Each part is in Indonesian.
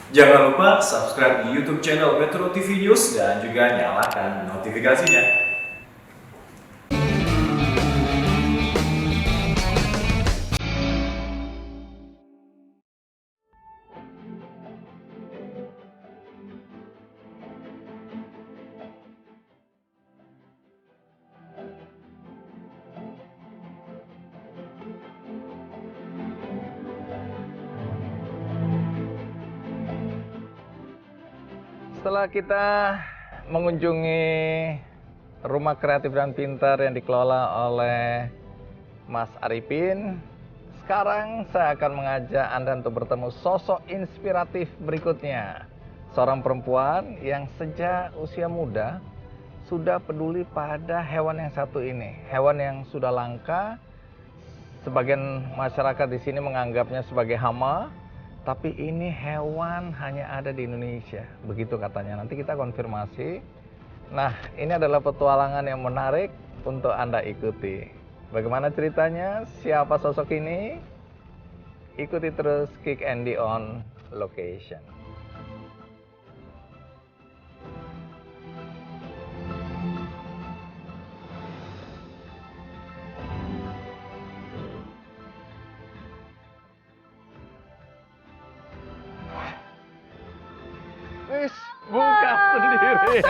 Jangan lupa subscribe di YouTube channel Metro TV News dan juga nyalakan notifikasinya. Setelah kita mengunjungi rumah kreatif dan pintar yang dikelola oleh Mas Arifin, sekarang saya akan mengajak Anda untuk bertemu sosok inspiratif berikutnya. Seorang perempuan yang sejak usia muda sudah peduli pada hewan yang satu ini. Hewan yang sudah langka, sebagian masyarakat di sini menganggapnya sebagai hama. Tapi ini hewan hanya ada di Indonesia, begitu katanya. Nanti kita konfirmasi. Nah, ini adalah petualangan yang menarik untuk Anda ikuti. Bagaimana ceritanya? Siapa sosok ini? Ikuti terus Kick Andy on Location. Wis, buka sendiri.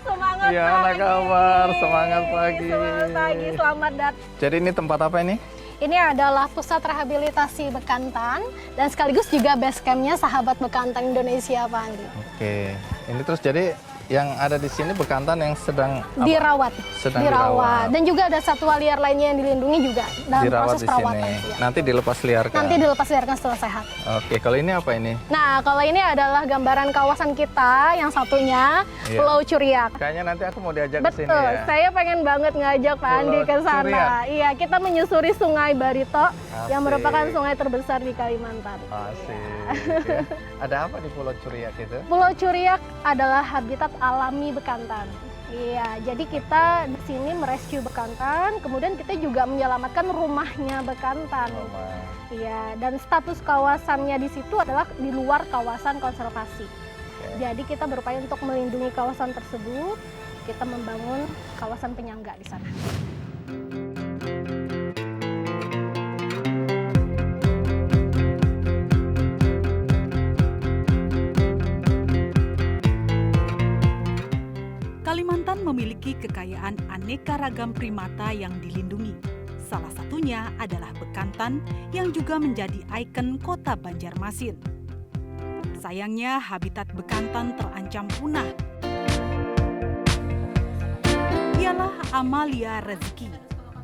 Semangat Ya, pagi. apa kabar? Semangat pagi. Semangat pagi, selamat datang. Jadi ini tempat apa ini? Ini adalah pusat rehabilitasi bekantan dan sekaligus juga base campnya sahabat bekantan Indonesia, Pak Andi. Oke, ini terus jadi yang ada di sini bekantan yang sedang apa? Dirawat, Sedang dirawat. dan juga ada satwa liar lainnya yang dilindungi juga dalam Dirawat proses di perawatan. sini. Iya. Nanti dilepas liarkan. Nanti dilepas liarkan setelah sehat. Oke, kalau ini apa ini? Nah, kalau ini adalah gambaran kawasan kita yang satunya Iya. Pulau Curiak. Kayaknya nanti aku mau diajak ke sini Betul, ya. saya pengen banget ngajak Pak Andi Pulau ke sana. Curiak. Iya, kita menyusuri Sungai Barito yang Asik. merupakan sungai terbesar di Kalimantan. Asik. Ya. Ada apa di Pulau Curiak itu? Pulau Curiak adalah habitat alami bekantan. Iya, jadi kita di sini merescue bekantan, kemudian kita juga menyelamatkan rumahnya bekantan. Rumah. Iya, dan status kawasannya di situ adalah di luar kawasan konservasi. Oke. Jadi kita berupaya untuk melindungi kawasan tersebut, kita membangun kawasan penyangga di sana. Kalimantan memiliki kekayaan aneka ragam primata yang dilindungi. Salah satunya adalah bekantan yang juga menjadi ikon kota Banjarmasin. Sayangnya habitat bekantan terancam punah. Ialah Amalia Rezeki,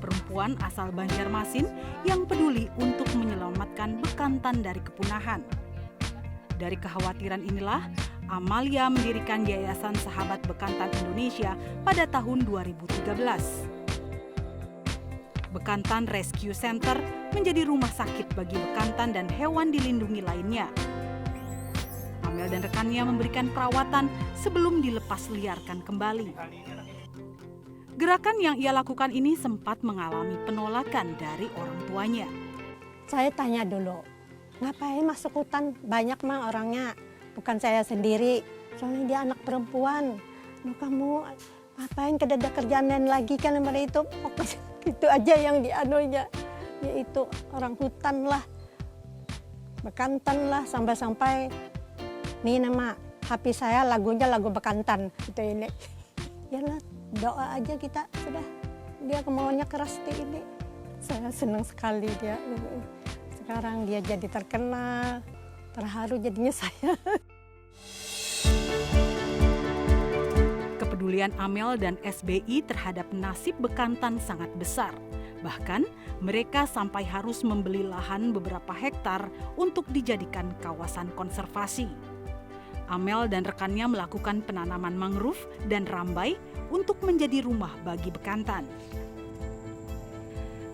perempuan asal Banjarmasin yang peduli untuk menyelamatkan bekantan dari kepunahan. Dari kekhawatiran inilah, Amalia mendirikan Yayasan Sahabat Bekantan Indonesia pada tahun 2013. Bekantan Rescue Center menjadi rumah sakit bagi bekantan dan hewan dilindungi lainnya. Amel dan rekannya memberikan perawatan sebelum dilepas liarkan kembali. Gerakan yang ia lakukan ini sempat mengalami penolakan dari orang tuanya. Saya tanya dulu, ngapain masuk hutan? Banyak mah orangnya, bukan saya sendiri. Soalnya dia anak perempuan. Kamu ngapain kedada kerjaan lain lagi kan itu? Itu aja yang dianunya, yaitu orang hutan lah, bekantan lah, sampai-sampai nih nama HP saya lagunya lagu bekantan itu ini. Yalah, doa aja kita sudah. Dia kemauannya keras ini. Saya senang sekali dia. Sekarang dia jadi terkenal, terharu jadinya saya. Kepedulian Amel dan SBI terhadap nasib bekantan sangat besar. Bahkan mereka sampai harus membeli lahan beberapa hektar untuk dijadikan kawasan konservasi. Amel dan rekannya melakukan penanaman mangrove dan rambai untuk menjadi rumah bagi bekantan.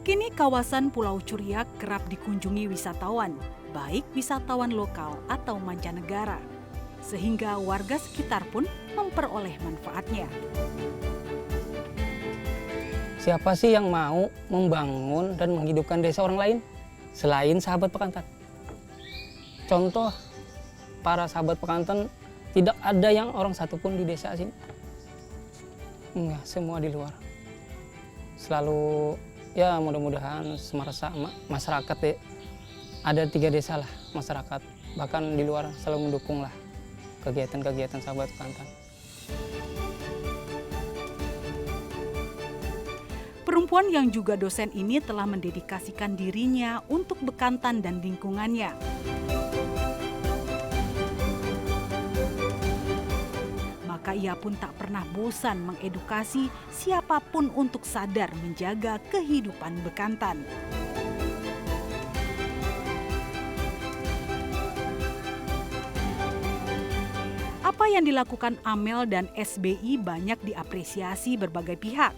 Kini kawasan Pulau Curiak kerap dikunjungi wisatawan, baik wisatawan lokal atau mancanegara. Sehingga warga sekitar pun memperoleh manfaatnya. Siapa sih yang mau membangun dan menghidupkan desa orang lain selain sahabat bekantan? Contoh, para sahabat bekantan tidak ada yang orang satupun di desa sini. Enggak, semua di luar. Selalu ya mudah-mudahan masyarakat ya, ada 3 desa lah masyarakat, bahkan di luar selalu mendukung lah kegiatan-kegiatan sahabat bekantan. Perempuan yang juga dosen ini telah mendedikasikan dirinya untuk bekantan dan lingkungannya. Maka ia pun tak pernah bosan mengedukasi siapapun untuk sadar menjaga kehidupan bekantan. Apa yang dilakukan Amel dan SBI banyak diapresiasi berbagai pihak.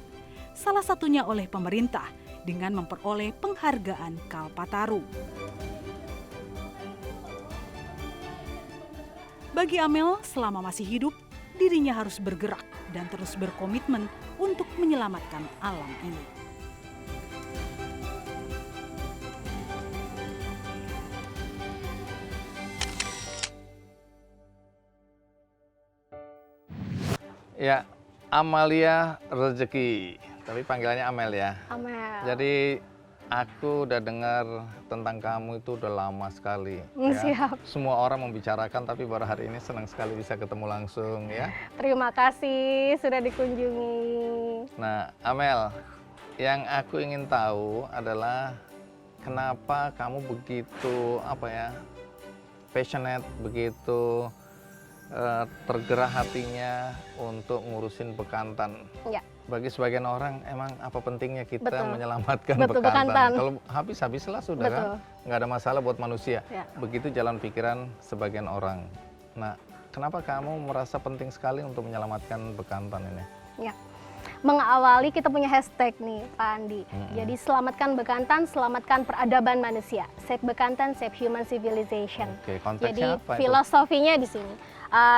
Salah satunya oleh pemerintah dengan memperoleh penghargaan Kalpataru. Bagi Amel, selama masih hidup, dirinya harus bergerak dan terus berkomitmen untuk menyelamatkan alam ini. Ya, Amalia Rezeki, tapi panggilannya Amel ya. Amel. Jadi aku udah dengar tentang kamu itu udah lama sekali. Siap. Semua orang membicarakan, tapi baru hari ini senang sekali bisa ketemu langsung ya. Terima kasih sudah dikunjungi. Nah, Amel, yang aku ingin tahu adalah kenapa kamu begitu passionate, begitu tergerak hatinya untuk ngurusin bekantan. Ya. Bagi sebagian orang emang apa pentingnya kita Betul. menyelamatkan Betul, bekantan. bekantan. Kalau habis-habislah sudah Betul. kan, nggak ada masalah buat manusia. Ya. Begitu jalan pikiran sebagian orang. Nah, kenapa kamu merasa penting sekali untuk menyelamatkan bekantan ini? Ya. Mengawali kita punya hashtag nih Pak Andi. Jadi selamatkan bekantan, selamatkan peradaban manusia. Save bekantan, save human civilization. Oke, Jadi konteksnya apa itu? filosofinya di sini.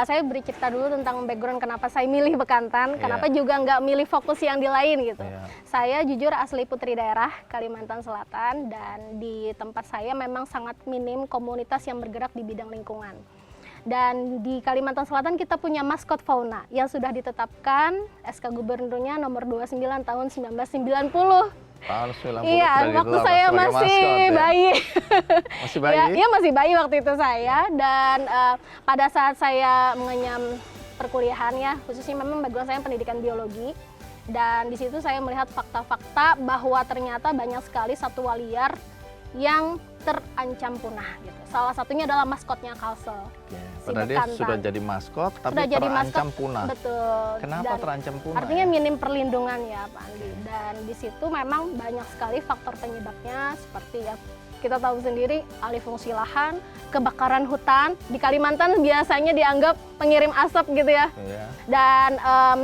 Saya beri cerita dulu tentang background kenapa saya milih bekantan, kenapa juga nggak milih fokus yang di lain gitu. Iya. Saya jujur asli putri daerah Kalimantan Selatan, dan di tempat saya memang sangat minim komunitas yang bergerak di bidang lingkungan. Dan di Kalimantan Selatan kita punya maskot fauna yang sudah ditetapkan SK Gubernurnya nomor 29 tahun 1990. Tahun 90 Iya, sudah waktu ditetapkan saya sebagai masih maskot, ya? bayi. Masih bayi? Iya, masih bayi waktu itu saya. Dan pada saat saya mengenyam perkuliahannya, khususnya memang background saya pendidikan biologi. Dan di situ saya melihat fakta-fakta bahwa ternyata banyak sekali satwa liar yang terancam punah gitu. Salah satunya adalah maskotnya Kalsel. Si Padahal dia bekantan. sudah jadi maskot, tapi Sudah jadi terancam maskot, punah. Betul. Kenapa Dan terancam punah? artinya ya? minim perlindungan ya Pak Andi. Dan di situ memang banyak sekali faktor penyebabnya, seperti ya kita tahu sendiri, alih fungsi lahan, kebakaran hutan. Di Kalimantan biasanya dianggap pengirim asap gitu ya. Iya. Dan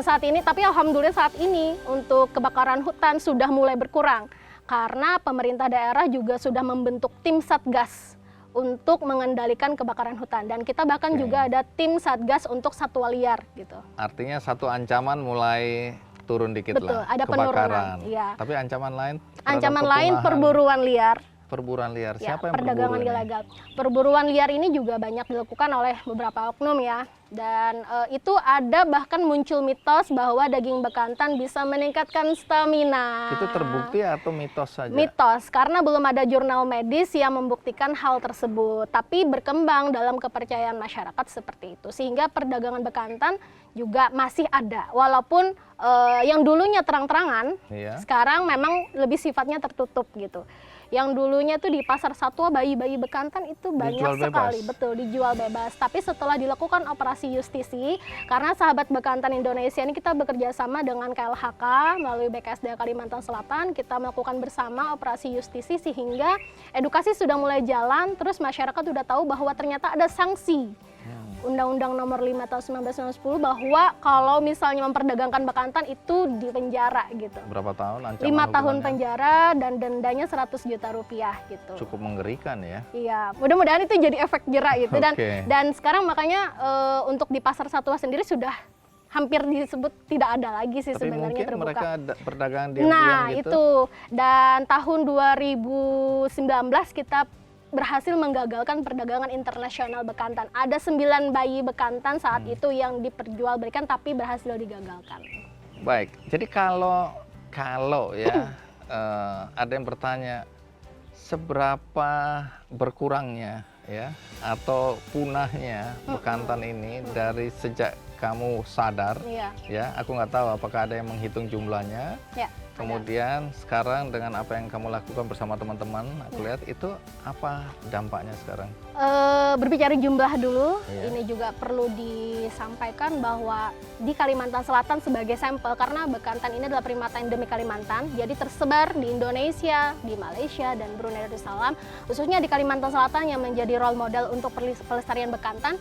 saat ini, tapi alhamdulillah saat ini untuk kebakaran hutan sudah mulai berkurang. Karena pemerintah daerah juga sudah membentuk tim Satgas untuk mengendalikan kebakaran hutan. Dan kita bahkan juga ada tim Satgas untuk satwa liar gitu. Artinya satu ancaman mulai turun dikit Betul, lah. ada kebakaran. penurunan, iya. Tapi ancaman lain? Ancaman terhadap lain kepunahan, perburuan liar. Perburuan liar. Ya, Siapa yang perdagangan berburu ini? ilegal. Perburuan liar ini juga banyak dilakukan oleh beberapa oknum ya. Dan itu ada bahkan muncul mitos bahwa daging bekantan bisa meningkatkan stamina. Itu terbukti atau mitos saja? Mitos, karena belum ada jurnal medis yang membuktikan hal tersebut. Tapi berkembang dalam kepercayaan masyarakat seperti itu. Sehingga perdagangan bekantan juga masih ada. Walaupun yang dulunya terang-terangan, Iya. sekarang memang lebih sifatnya tertutup gitu. Yang dulunya tuh di pasar satwa bayi-bayi bekantan itu banyak Dijual sekali, bebas? betul, dijual bebas. Tapi setelah dilakukan operasi justisi, karena sahabat bekantan Indonesia ini kita bekerja sama dengan KLHK melalui BKSDA Kalimantan Selatan, kita melakukan bersama operasi justisi sehingga edukasi sudah mulai jalan, terus masyarakat sudah tahu bahwa ternyata ada sanksi. Undang-Undang Nomor 5 Tahun 1990 bahwa kalau misalnya memperdagangkan bekantan itu dipenjara gitu. Berapa tahun ancaman 5 tahun hukumannya? penjara dan dendanya 100 juta rupiah gitu. Cukup mengerikan ya. Iya, mudah-mudahan itu jadi efek jerak gitu. Oke. Dan sekarang makanya untuk di pasar satwa sendiri sudah hampir disebut tidak ada lagi sih Tapi sebenarnya mungkin terbuka. mereka perdagangan diam-diam Nah gitu. itu, dan tahun 2019 kita berhasil menggagalkan perdagangan internasional bekantan. Ada 9 bayi bekantan saat itu yang diperjualbelikan tapi berhasil digagalkan. Baik, jadi kalau ya ada yang bertanya seberapa berkurangnya ya atau punahnya bekantan ini dari sejak kamu sadar, Iya. ya aku nggak tahu apakah ada yang menghitung jumlahnya. Ya. Kemudian sekarang dengan apa yang kamu lakukan bersama teman-teman, aku lihat itu apa dampaknya sekarang? Berbicara jumlah dulu, Iya. ini juga perlu disampaikan bahwa di Kalimantan Selatan sebagai sampel, karena bekantan ini adalah primata endemik Kalimantan, jadi tersebar di Indonesia, di Malaysia, dan Brunei Darussalam, khususnya di Kalimantan Selatan yang menjadi role model untuk pelestarian bekantan.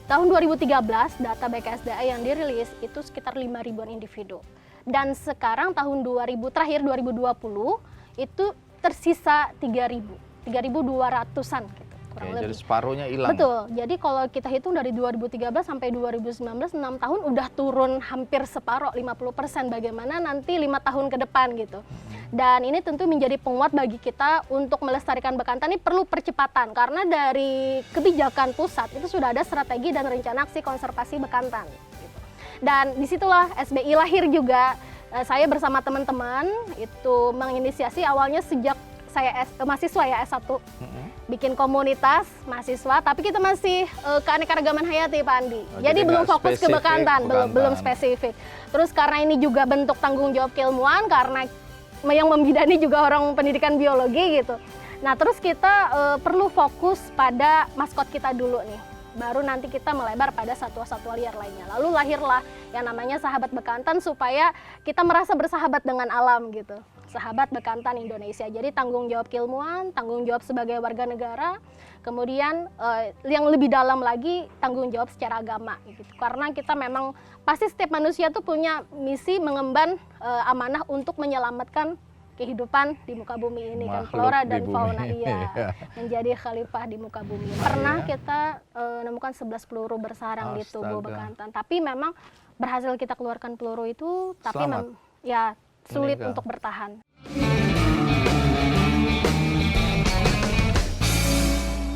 Tahun 2013, data BKSDA yang dirilis itu sekitar 5.000-an individu. Dan sekarang tahun 2020 itu tersisa 3.200-an gitu, kurang Oke, lebih. jadi separuhnya hilang. Betul. Jadi kalau kita hitung dari 2013 sampai 2019, 6 tahun udah turun hampir separuh, 50%. Bagaimana nanti 5 tahun ke depan gitu. Dan ini tentu menjadi penguat bagi kita untuk melestarikan bekantan. Ini perlu percepatan karena dari kebijakan pusat itu sudah ada strategi dan rencana aksi konservasi bekantan. Gitu. Dan disitulah SBI lahir juga. Saya bersama teman-teman itu menginisiasi awalnya sejak saya mahasiswa ya S1. Bikin komunitas mahasiswa, tapi kita masih keanekaragaman hayati Pak Andi. Oh, jadi belum nggak fokus ke spesifik bekantan, belum bekantan. spesifik. Terus karena ini juga bentuk tanggung jawab keilmuan, karena yang membidani juga orang pendidikan biologi gitu. Nah terus kita perlu fokus pada maskot kita dulu nih. Baru nanti kita melebar pada satwa-satwa liar lainnya. Lalu lahirlah yang namanya Sahabat Bekantan supaya kita merasa bersahabat dengan alam gitu. Sahabat Bekantan Indonesia. Jadi tanggung jawab keilmuan, tanggung jawab sebagai warga negara, kemudian yang lebih dalam lagi tanggung jawab secara agama gitu. Karena kita memang pasti setiap manusia tuh punya misi mengemban amanah untuk menyelamatkan kehidupan di muka bumi ini kan, Makhluk flora di dan bumi. fauna iya, Iya. menjadi khalifah di muka bumi. Pernah kita nemukan 11 peluru bersarang di tubuh Astaga. bekantan, tapi memang berhasil kita keluarkan peluru itu, tapi Selamat? ya sulit Meninggal. untuk bertahan.